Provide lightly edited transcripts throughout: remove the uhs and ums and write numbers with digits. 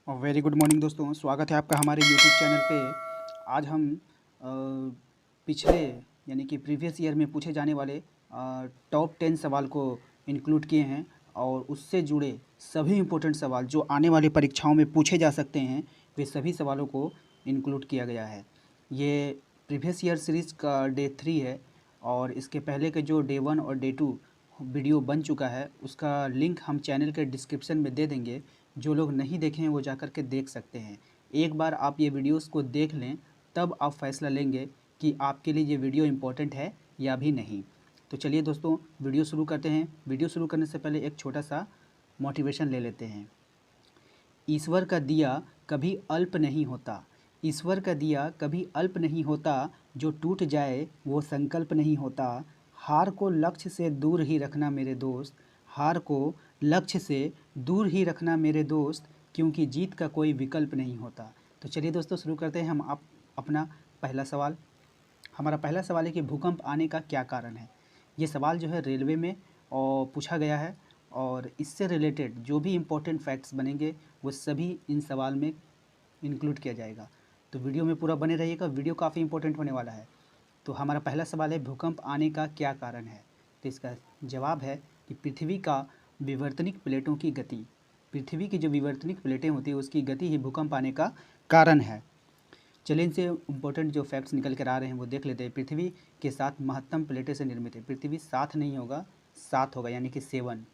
और very good morning दोस्तों, स्वागत है आपका हमारे यूट्यूब चैनल पे। आज हम पिछले यानी कि प्रीवियस ईयर में पूछे जाने वाले टॉप 10 सवाल को इंक्लूड किए हैं और उससे जुड़े सभी इम्पोर्टेंट सवाल जो आने वाली परीक्षाओं में पूछे जा सकते हैं वे सभी सवालों को इंक्लूड किया गया है। ये प्रीवियस ईयर सीरीज़ का डे 3 है और इसके पहले के जो डे 1 और डे 2 वीडियो बन चुका है उसका लिंक हम चैनल के डिस्क्रिप्शन में दे देंगे। जो लोग नहीं देखे हैं वो जाकर के देख सकते हैं। एक बार आप ये वीडियोस को देख लें तब आप फैसला लेंगे कि आपके लिए ये वीडियो इम्पोर्टेंट है या भी नहीं। तो चलिए दोस्तों वीडियो शुरू करते हैं। वीडियो शुरू करने से पहले एक छोटा सा मोटिवेशन ले लेते हैं। ईश्वर का दिया कभी अल्प नहीं होता, ईश्वर का दिया कभी अल्प नहीं होता, जो टूट जाए वो संकल्प नहीं होता। हार को लक्ष्य से दूर ही रखना मेरे दोस्त, हार को लक्ष्य से दूर ही रखना मेरे दोस्त, क्योंकि जीत का कोई विकल्प नहीं होता। तो चलिए दोस्तों शुरू करते हैं हम अपना पहला सवाल। हमारा पहला सवाल है कि भूकंप आने का क्या कारण है। ये सवाल जो है रेलवे में और पूछा गया है और इससे रिलेटेड जो भी इम्पोर्टेंट फैक्ट्स बनेंगे वो सभी इन सवाल में इंक्लूड किया जाएगा। तो वीडियो में पूरा बने रहिएगा, वीडियो काफ़ी इंपॉर्टेंट होने वाला है। तो हमारा पहला सवाल है भूकंप आने का क्या कारण है। तो इसका जवाब है कि पृथ्वी का विवर्तनिक प्लेटों की गति, पृथ्वी की जो विवर्तनिक प्लेटें होती है उसकी गति ही भूकंप आने का कारण है। चलिए इनसे इम्पोर्टेंट जो फैक्ट्स निकल कर आ रहे हैं वो देख लेते हैं। पृथ्वी के 7 महत्तम प्लेटें से निर्मित है। पृथ्वी 7 नहीं होगा, 7 होगा यानी कि 7।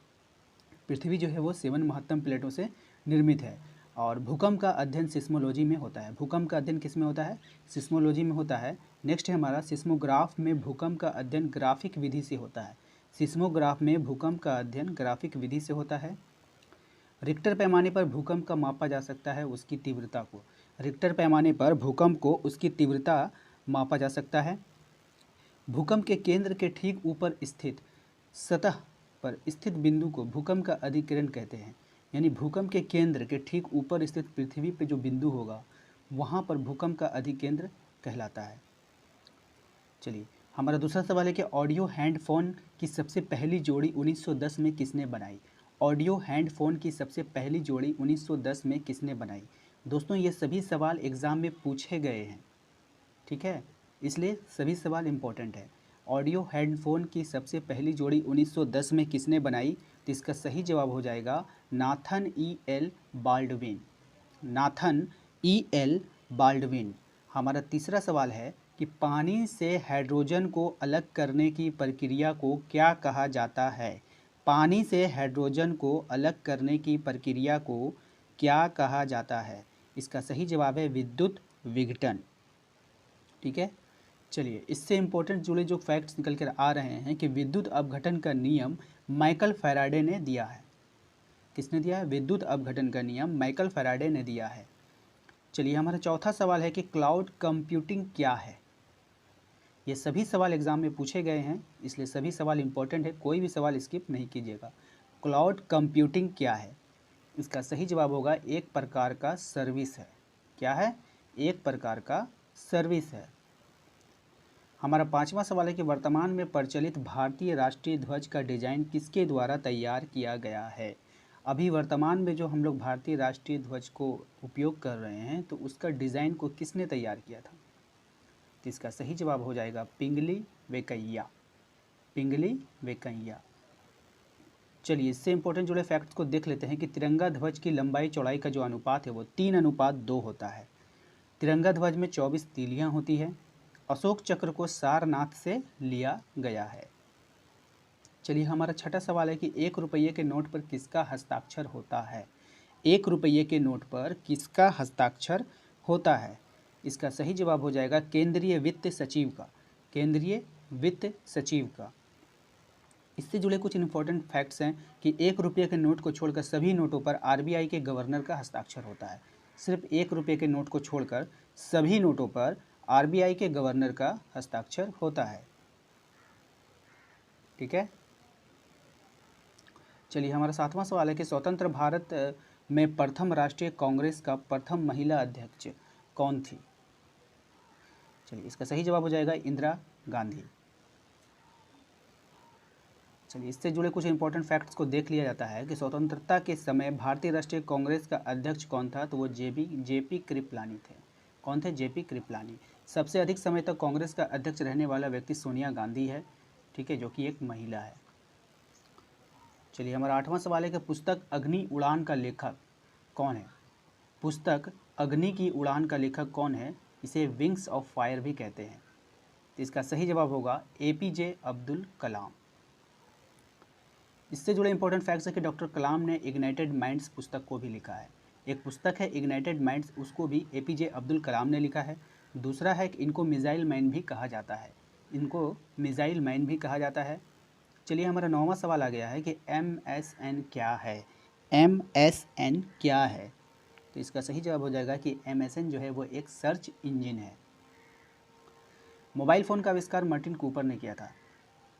पृथ्वी जो है वो 7 महत्तम प्लेटों से निर्मित है। और भूकंप का अध्ययन सिस्मोलॉजी में होता है। भूकंप का अध्ययन किस में होता है? सिस्मोलॉजी में होता है। नेक्स्ट है हमारा सिस्मोग्राफ में भूकंप का अध्ययन ग्राफिक विधि से होता है। सिस्मोग्राफ में भूकंप का अध्ययन ग्राफिक विधि से होता है। रिक्टर पैमाने पर भूकंप का मापा जा सकता है उसकी तीव्रता को, रिक्टर पैमाने पर भूकंप को उसकी तीव्रता मापा जा सकता है। भूकंप के केंद्र के ठीक ऊपर स्थित सतह पर स्थित बिंदु को भूकंप का अधिकेंद्र कहते हैं। यानी भूकंप के केंद्र के ठीक ऊपर स्थित पृथ्वी पे जो बिंदु होगा वहाँ पर भूकंप का अधिकेंद्र कहलाता है। चलिए हमारा दूसरा सवाल है कि ऑडियो हैंडफोन की सबसे पहली जोड़ी 1910 में किसने बनाई। ऑडियो हैंडफोन की सबसे पहली जोड़ी 1910 में किसने बनाई। दोस्तों ये सभी सवाल एग्ज़ाम में पूछे गए हैं, ठीक है, इसलिए सभी सवाल इम्पोर्टेंट है। ऑडियो हेडफोन की सबसे पहली जोड़ी 1910 में किसने बनाई। तो इसका सही जवाब हो जाएगा Nathan E L Baldwin, Nathan E L Baldwin. हमारा तीसरा सवाल है कि पानी से हाइड्रोजन को अलग करने की प्रक्रिया को क्या कहा जाता है। पानी से हाइड्रोजन को अलग करने की प्रक्रिया को क्या कहा जाता है। इसका सही जवाब है विद्युत विघटन, ठीक है। चलिए इससे इम्पोर्टेंट जुड़े जो फैक्ट्स निकल कर आ रहे हैं कि विद्युत अपघटन का नियम माइकल फैराडे ने दिया है। किसने दिया है? विद्युत अपघटन का नियम माइकल फैराडे ने दिया है। चलिए हमारा चौथा सवाल है कि क्लाउड कंप्यूटिंग क्या है। ये सभी सवाल एग्जाम में पूछे गए हैं इसलिए सभी सवाल इम्पोर्टेंट है, कोई भी सवाल स्किप नहीं कीजिएगा। क्लाउड कंप्यूटिंग क्या है? इसका सही जवाब होगा एक प्रकार का सर्विस है। क्या है? एक प्रकार का सर्विस है। हमारा पांचवा सवाल है कि वर्तमान में प्रचलित भारतीय राष्ट्रीय ध्वज का डिजाइन किसके द्वारा तैयार किया गया है। अभी वर्तमान में जो हम लोग भारतीय राष्ट्रीय ध्वज को उपयोग कर रहे हैं तो उसका डिज़ाइन को किसने तैयार किया था। तो इसका सही जवाब हो जाएगा पिंगली वेंकैया, पिंगली वेंकैया। चलिए इससे इंपॉर्टेंट जुड़े फैक्ट्स को देख लेते हैं कि तिरंगा ध्वज की लंबाई चौड़ाई का जो अनुपात है वो 3:2 होता है। तिरंगा ध्वज में 24 तीलियाँ होती है। अशोक चक्र को सारनाथ से लिया गया है। चलिए हमारा छठा सवाल है कि 1 रुपये के नोट पर किसका हस्ताक्षर होता है। 1 रुपये के नोट पर किसका हस्ताक्षर होता है। इसका सही जवाब हो जाएगा केंद्रीय वित्त सचिव का, केंद्रीय वित्त सचिव का। इससे जुड़े कुछ इंपॉर्टेंट फैक्ट्स हैं कि 1 रुपये के नोट को छोड़कर सभी नोटों पर आरबीआई के गवर्नर का हस्ताक्षर होता है। सिर्फ 1 रुपये के नोट को छोड़कर सभी नोटों पर आरबीआई के गवर्नर का हस्ताक्षर होता है, ठीक है। चलिए हमारा सातवां सवाल है कि स्वतंत्र भारत में प्रथम राष्ट्रीय कांग्रेस का प्रथम महिला अध्यक्ष कौन थी। चलिए इसका सही जवाब हो जाएगा इंदिरा गांधी। चलिए, इससे जुड़े कुछ इंपॉर्टेंट फैक्ट्स को देख लिया जाता है कि स्वतंत्रता के समय भारतीय राष्ट्रीय कांग्रेस का अध्यक्ष कौन था, तो वो जेपी कृपलानी थे। कौन थे? जेपी कृपलानी। सबसे अधिक समय तक कांग्रेस का अध्यक्ष रहने वाला व्यक्ति सोनिया गांधी है, ठीक है, जो कि एक महिला है। चलिए, हमारा 8वां सवाल है कि पुस्तक अग्नि उड़ान का लेखक कौन है? पुस्तक अग्नि की उड़ान का लेखक कौन है? इसे विंग्स ऑफ फायर भी कहते हैं। तो इसका सही जवाब होगा एपीजे अब्दुल कलाम। इससे जुड़े इंपॉर्टेंट फैक्ट्स है कि डॉक्टर कलाम ने इग्नाइटेड माइंड्स पुस्तक को भी लिखा है। एक पुस्तक है इग्नाइटेड माइंड्स, उसको भी एपीजे अब्दुल कलाम ने लिखा है। दूसरा है कि इनको मिसाइल मैन भी कहा जाता है, इनको मिसाइल मैन भी कहा जाता है। चलिए, हमारा 9वां सवाल आ गया है कि MSN क्या है? MSN क्या है? तो इसका सही जवाब हो जाएगा कि MSN जो है वो एक सर्च इंजन है। मोबाइल फ़ोन का आविष्कार मार्टिन कूपर ने किया था,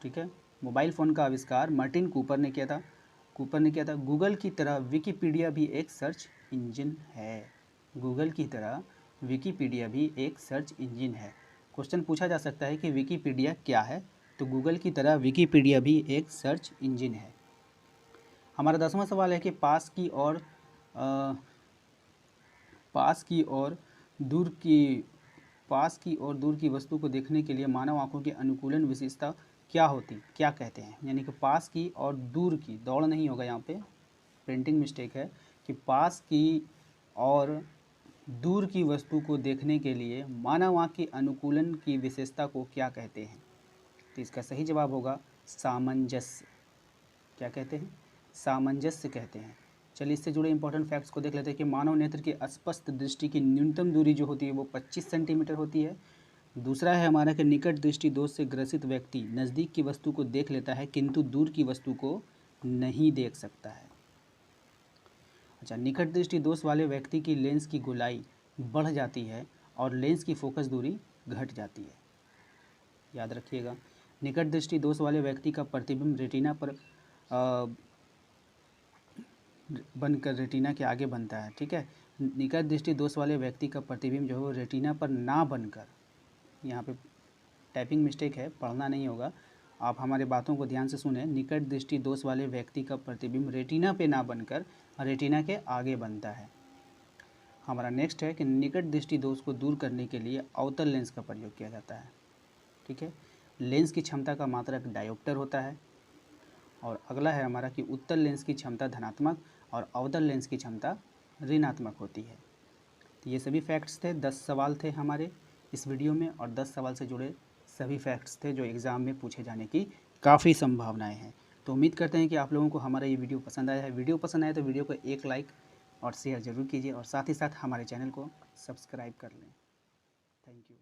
ठीक है, मोबाइल फ़ोन का आविष्कार मार्टिन कूपर ने किया था। गूगल की तरह विकिपीडिया भी एक सर्च इंजन है। गूगल की तरह विकिपीडिया भी एक सर्च इंजन है। क्वेश्चन पूछा जा सकता है कि विकिपीडिया क्या है, तो गूगल की तरह विकिपीडिया भी एक सर्च इंजन है। हमारा 10वां सवाल है कि पास की और दूर की वस्तु को देखने के लिए मानव आंखों की अनुकूलन विशेषता क्या कहते हैं? यानी कि पास की और दूर की, दौड़ नहीं होगा यहाँ पे, प्रिंटिंग मिस्टेक है, कि पास की और दूर की वस्तु को देखने के लिए मानव आंख की अनुकूलन की विशेषता को क्या कहते हैं? तो इसका सही जवाब होगा सामंजस्य। क्या कहते हैं? सामंजस्य कहते हैं। चलिए, इससे जुड़े इंपॉर्टेंट फैक्ट्स को देख लेते हैं कि मानव नेत्र की स्पष्ट दृष्टि की न्यूनतम दूरी जो होती है वो 25 सेंटीमीटर होती है। दूसरा है हमारा कि निकट दृष्टि दोष से ग्रसित व्यक्ति नज़दीक की वस्तु को देख लेता है किंतु दूर की वस्तु को नहीं देख सकता है। अच्छा, निकट दृष्टि दोष वाले व्यक्ति की लेंस की गोलाई बढ़ जाती है और लेंस की फोकस दूरी घट जाती है। याद रखिएगा, निकट दृष्टि दोष वाले व्यक्ति का प्रतिबिंब रेटिना पर बनकर रेटिना के आगे बनता है, ठीक है। निकट दृष्टि दोष वाले व्यक्ति का प्रतिबिंब जो है वो रेटिना पर ना बनकर, यहाँ पे टाइपिंग मिस्टेक है, पढ़ना नहीं होगा, आप हमारे बातों को ध्यान से सुने। निकट दृष्टि दोष वाले व्यक्ति का प्रतिबिंब रेटिना पे ना बनकर रेटिना के आगे बनता है। हमारा नेक्स्ट है कि निकट दृष्टि दोष को दूर करने के लिए अवतल लेंस का प्रयोग किया जाता है, ठीक है। लेंस की क्षमता का मात्रक डायोप्टर होता है। और अगला है हमारा कि उत्तल लेंस की क्षमता धनात्मक और अवतल लेंस की क्षमता ऋणात्मक होती है। तो ये सभी फैक्ट्स थे, 10 सवाल थे हमारे इस वीडियो में, और 10 सवाल से जुड़े सभी फैक्ट्स थे जो एग्ज़ाम में पूछे जाने की काफ़ी संभावनाएं हैं। तो उम्मीद करते हैं कि आप लोगों को हमारा ये वीडियो पसंद आया है। वीडियो पसंद आया तो वीडियो को एक लाइक और शेयर ज़रूर कीजिए, और साथ ही साथ हमारे चैनल को सब्सक्राइब कर लें। Thank you.